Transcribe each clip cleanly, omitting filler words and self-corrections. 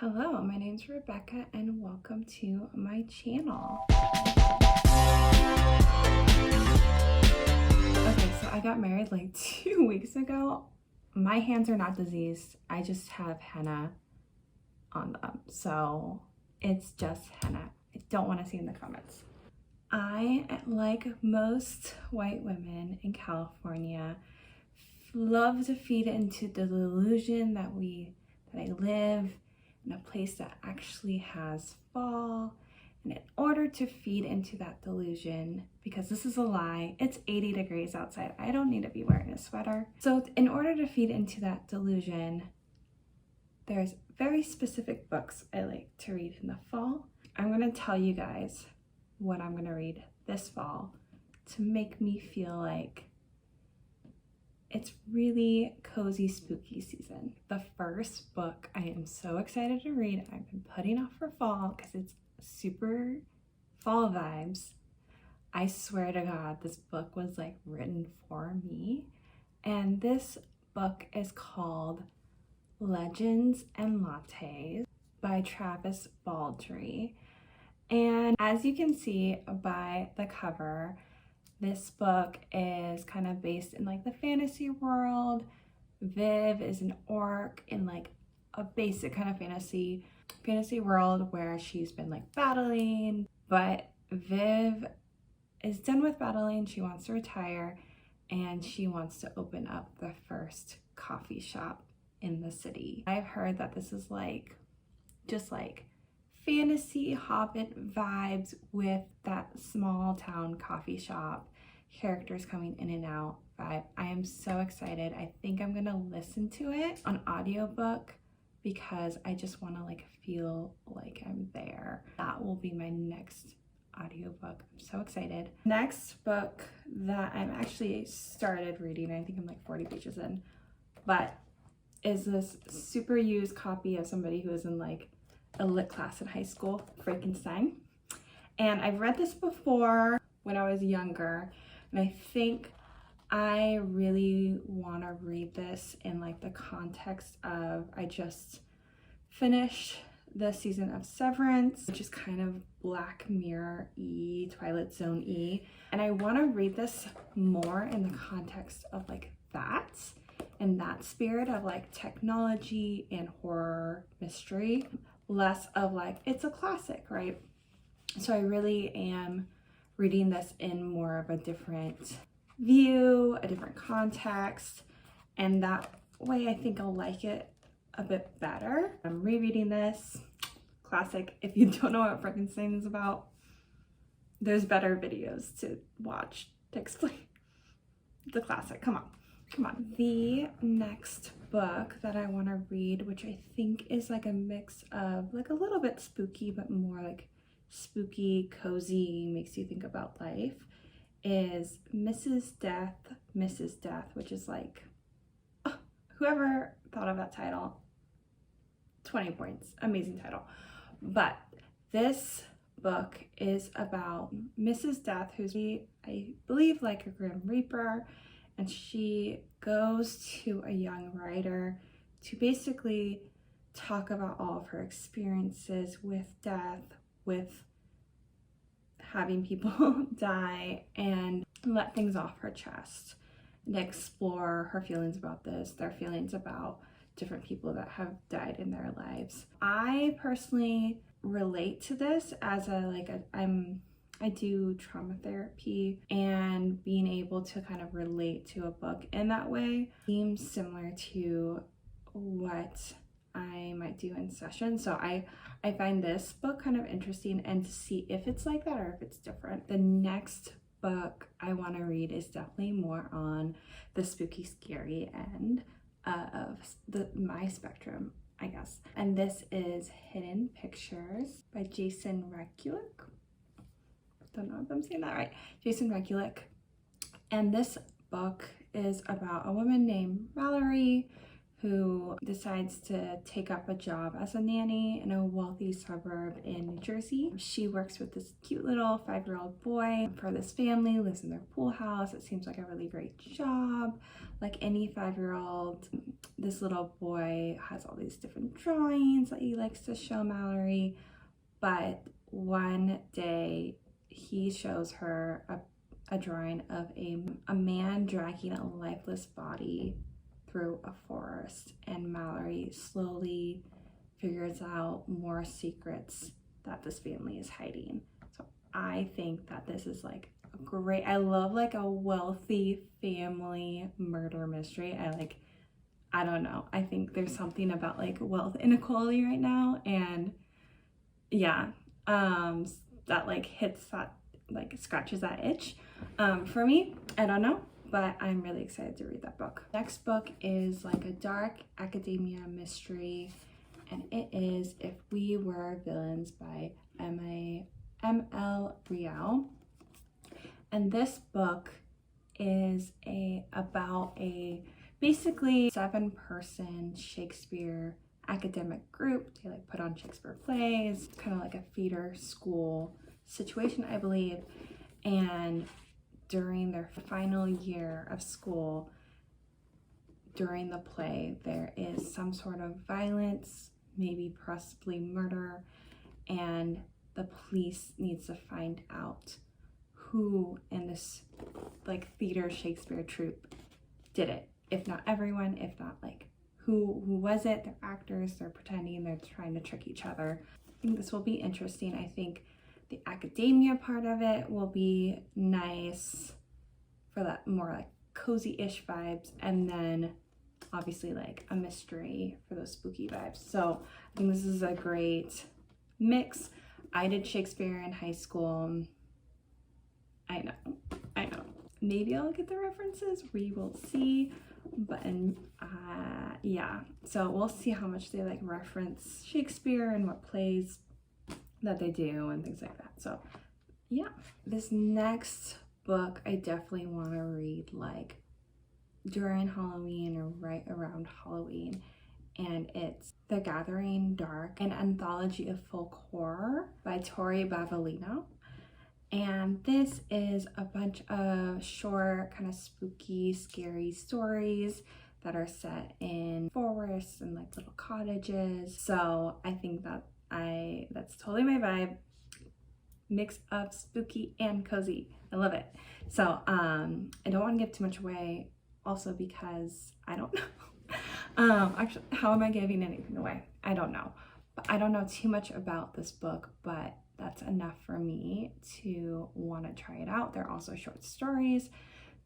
Hello, my name's Rebecca and welcome to my channel. Okay, so I got married like 2 weeks ago. My hands are not diseased. I just have henna on them. So it's just henna. I don't want to see in the comments. I, like most white women in California, love to feed into the delusion that I live in a place that actually has fall. And in order to feed into that delusion, because this is a lie, it's 80 degrees outside. I don't need to be wearing a sweater. So in order to feed into that delusion, there's very specific books I like to read in the fall. I'm gonna tell you guys what I'm gonna read this fall to make me feel like it's really cozy, spooky season. The first book I am so excited to read, I've been putting off for fall because it's super fall vibes. I swear to God, this book was like written for me. And this book is called Legends and Lattes by Travis Baldree. And as you can see by the cover, this book is kind of based in like the fantasy world. Viv is an orc in like a basic kind of fantasy world where she's been like battling, but Viv is done with battling. She wants to retire and she wants to open up the first coffee shop in the city. I've heard that this is like just like fantasy hobbit vibes with that small town coffee shop, characters coming in and out vibe. I am so excited. I think I'm gonna listen to it on audiobook because I just want to like feel like I'm there. That will be my next audiobook. I'm so excited. Next book that I'm actually started reading, I think I'm like 40 pages in, but is this super used copy of somebody who is in like a lit class in high school, Frankenstein. And I've read this before when I was younger, and I think I really want to read this in like the context of I just finished the season of Severance, which is kind of Black Mirror-y, Twilight Zone-y, and I want to read this more in the context of like that, in that spirit of like technology and horror mystery, less of like it's a classic, right? So I really am reading this in more of a different view, a different context, and that way I think I'll like it a bit better. I'm rereading this classic. If you don't know what Frankenstein is about, there's better videos to watch to explain the classic. Come on. The next book that I want to read, which I think is like a mix of like a little bit spooky but more like spooky, cozy, makes you think about life, is Mrs. Death, which is like, oh, whoever thought of that title, 20 points, amazing title. But this book is about Mrs. Death, who's I believe like a Grim Reaper, and she goes to a young writer to basically talk about all of her experiences with death, with having people die, and let things off her chest and explore her feelings about this, their feelings about different people that have died in their lives. I personally relate to this as I do trauma therapy, and being able to kind of relate to a book in that way seems similar to what I might do in session. So I find this book kind of interesting, and to see if it's like that or if it's different. The next book I want to read is definitely more on the spooky, scary end of my spectrum, I guess. And this is Hidden Pictures by Jason Rekulick. Don't know if I'm saying that right. Jason Rekulick. And this book is about a woman named Mallory who decides to take up a job as a nanny in a wealthy suburb in New Jersey. She works with this cute little 5-year-old boy for this family, lives in their pool house. It seems like a really great job. Like any 5-year-old, this little boy has all these different drawings that he likes to show Mallory, but one day he shows her a drawing of a man dragging a lifeless body through a forest, and Mallory slowly figures out more secrets that this family is hiding. So I think that this is like a great, I love like a wealthy family murder mystery. I don't know, I think there's something about like wealth inequality right now, and yeah, that like hits that, like scratches that itch for me. I don't know, but I'm really excited to read that book. Next book is like a dark academia mystery, and it is If We Were Villains by M.L. Riel. And this book is about a basically 7-person Shakespeare academic group. They like put on Shakespeare plays, kind of like a theater school situation, I believe. And during their final year of school, during the play, there is some sort of violence, maybe possibly murder, and the police needs to find out who in this like theater Shakespeare troupe did it. If not everyone, if not like who was it? They're actors, they're pretending, they're trying to trick each other. I think this will be interesting. I think the academia part of it will be nice for that more like cozy-ish vibes, and then obviously like a mystery for those spooky vibes. So I think this is a great mix. I did Shakespeare in high school. I know. Maybe I'll get the references, we will see. But yeah, so we'll see how much they like reference Shakespeare and what plays that they do and things like that. So yeah, this next book I definitely want to read like during Halloween or right around Halloween, and it's The Gathering Dark, an anthology of folk horror by Tori Bavolino. And this is a bunch of short, kind of spooky, scary stories that are set in forests and like little cottages. So I think that that's totally my vibe. Mix of spooky and cozy. I love it. So I don't want to give too much away, also because I don't know. Actually, how am I giving anything away? I don't know. But I don't know too much about this book, but that's enough for me to want to try it out. They're also short stories,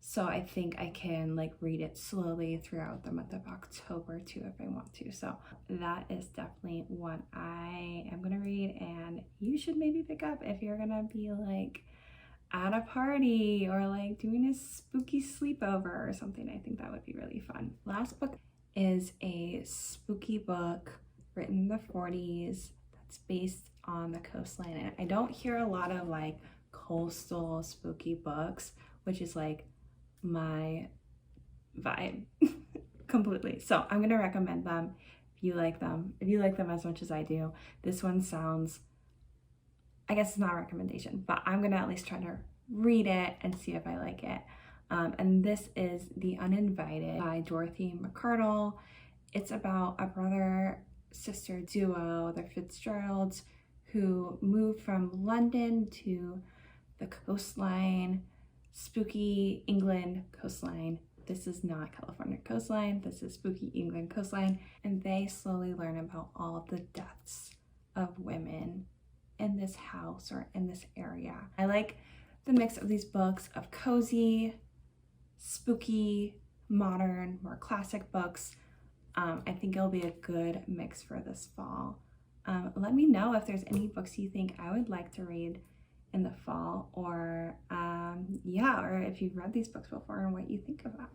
so I think I can like read it slowly throughout the month of October too if I want to. So that is definitely what I am gonna read, and you should maybe pick up if you're gonna be like at a party or like doing a spooky sleepover or something. I think that would be really fun. Last book is a spooky book written in the 40s that's based on the coastline, and I don't hear a lot of like coastal spooky books, which is like my vibe completely. So I'm gonna recommend them if you like them as much as I do. This one sounds, I guess it's not a recommendation, but I'm gonna at least try to read it and see if I like it. And this is The Uninvited by Dorothy McCardle. It's about a brother-sister duo, the Fitzgeralds, who moved from London to the coastline, spooky England coastline. This is not California coastline, this is spooky England coastline, and they slowly learn about all of the deaths of women in this house or in this area. I like the mix of these books of cozy, spooky, modern, more classic books. I think it'll be a good mix for this fall. Let me know if there's any books you think I would like to read in the fall, or or if you've read these books before and what you think of that.